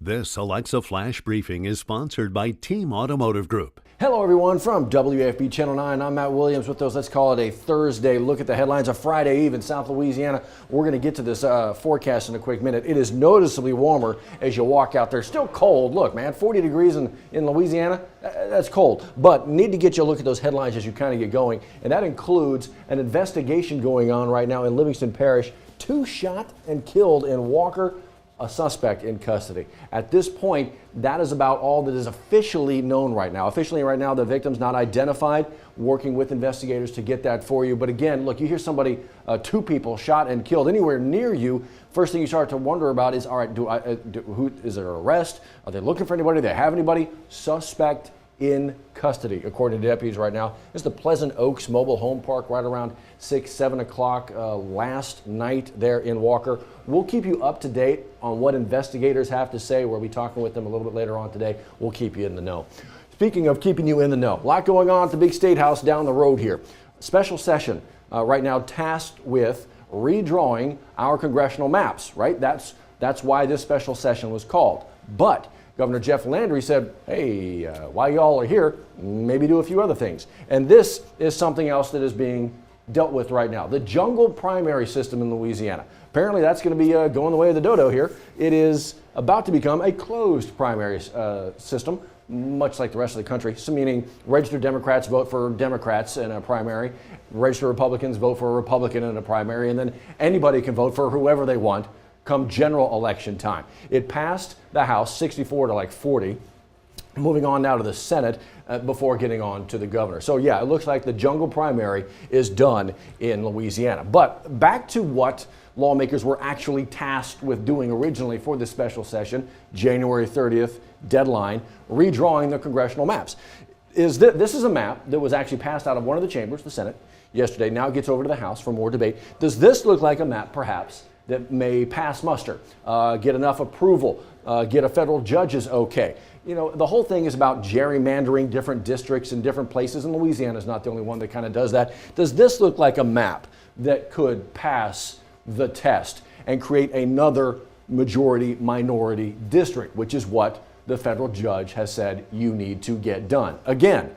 This Alexa Flash Briefing is sponsored by Team Automotive Group. Hello everyone from WAFB Channel 9. I'm Matt Williams with those, let's call it a Thursday look at the headlines of Friday Eve in South Louisiana. We're going to get to this forecast in a quick minute. It is noticeably warmer as you walk out there. Still cold. Look, man, 40 degrees in Louisiana, that's cold. But need to get you a look at those headlines as you kind of get going. And that includes an investigation going on right now in Livingston Parish. 2 shot and killed in Walker. A suspect in custody. At this point, that is about all that is officially known right now. Officially right now, the victim's not identified, working with investigators to get that for you. But again, look, you hear somebody, 2 people shot and killed anywhere near you, first thing you start to wonder about is, all right, who is there an arrest? Are they looking for anybody? Do they have anybody? Suspect in custody, according to deputies right now. This is the Pleasant Oaks Mobile Home Park right around 6, 7 o'clock last night there in Walker. We'll keep you up to date on what investigators have to say. We'll be talking with them a little bit later on today. We'll keep you in the know. Speaking of keeping you in the know, a lot going on at the big State House down the road here. Special session right now tasked with redrawing our congressional maps, right? That's why this special session was called. But Governor Jeff Landry said, hey, while y'all are here, maybe do a few other things. And this is something else that is being dealt with right now. The jungle primary system in Louisiana. Apparently that's going to be going the way of the dodo here. It is about to become a closed primary system, much like the rest of the country. So meaning registered Democrats vote for Democrats in a primary, registered Republicans vote for a Republican in a primary, and then anybody can vote for whoever they want come general election time. It passed the House 64 to like 40, moving on now to the Senate before getting on to the governor. So yeah, it looks like the jungle primary is done in Louisiana. But back to what lawmakers were actually tasked with doing originally for this special session, January 30th deadline, redrawing the congressional maps. This is a map that was actually passed out of one of the chambers, the Senate, yesterday. Now it gets over to the House for more debate. Does this look like a map, perhaps, that may pass muster, get enough approval, get a federal judge's okay? You know, the whole thing is about gerrymandering different districts in different places, and Louisiana is not the only one that kind of does that. Does this look like a map that could pass the test and create another majority-minority district, which is what the federal judge has said you need to get done? Again,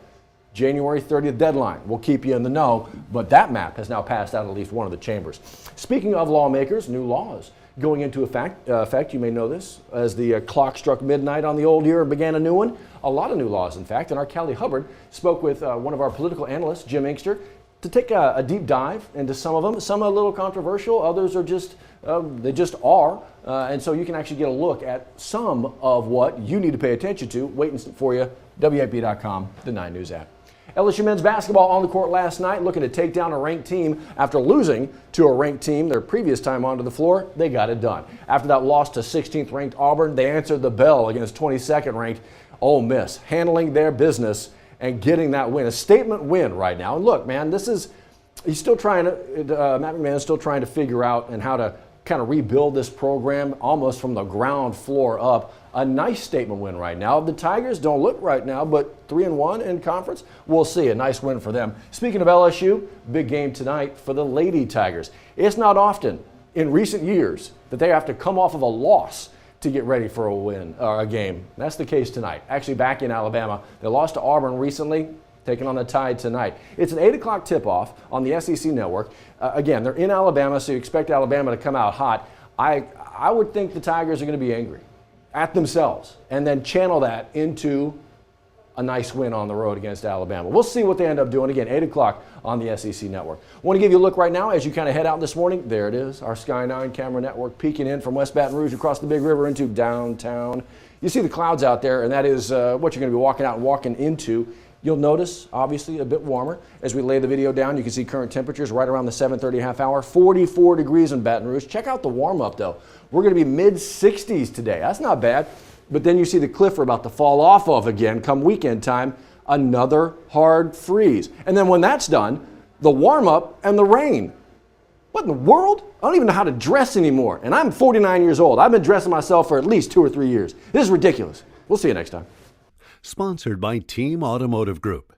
January 30th deadline. We'll keep you in the know, but that map has now passed out of at least one of the chambers. Speaking of lawmakers, new laws going into effect. You may know this, as the clock struck midnight on the old year and began a new one. A lot of new laws, in fact, and our Kelly Hubbard spoke with one of our political analysts, Jim Inkster, to take a deep dive into some of them. Some are a little controversial, others are just, they just are. And so you can actually get a look at some of what you need to pay attention to. Waiting for you, WAP.com, the 9 News app. LSU men's basketball on the court last night, looking to take down a ranked team after losing to a ranked team their previous time onto the floor. They got it done. After that loss to 16th ranked Auburn, they answered the bell against 22nd ranked Ole Miss, handling their business and getting that win. A statement win right now. And look, man, he's still trying to, Matt McMahon is still trying to figure out and how to kind of rebuild this program almost from the ground floor up. A nice statement win right now. The Tigers don't look right now, but 3-1 in conference. We'll see. A nice win for them. Speaking of LSU, big game tonight for the Lady Tigers. It's not often in recent years that they have to come off of a loss to get ready for a win or a game. That's the case tonight. Actually, back in Alabama, they lost to Auburn recently, taking on the Tide tonight. It's an 8 o'clock tip-off on the SEC network. Again, they're in Alabama, so you expect Alabama to come out hot. I would think the Tigers are going to be angry at themselves and then channel that into a nice win on the road against Alabama. We'll see what they end up doing. Again, 8 o'clock on the SEC network. Want to give you a look right now as you kind of head out this morning. There it is, our Sky 9 camera network peeking in from West Baton Rouge across the Big River into downtown. You see the clouds out there, and that is what you're going to be walking out and walking into. You'll notice, obviously, a bit warmer. As we lay the video down, you can see current temperatures right around the 7:30 half hour, 44 degrees in Baton Rouge. Check out the warm-up, though. We're going to be mid-60s today. That's not bad. But then you see the cliff we're about to fall off of again come weekend time, another hard freeze. And then when that's done, the warm-up and the rain. What in the world? I don't even know how to dress anymore. And I'm 49 years old. I've been dressing myself for at least 2 or 3 years. This is ridiculous. We'll see you next time. Sponsored by Team Automotive Group.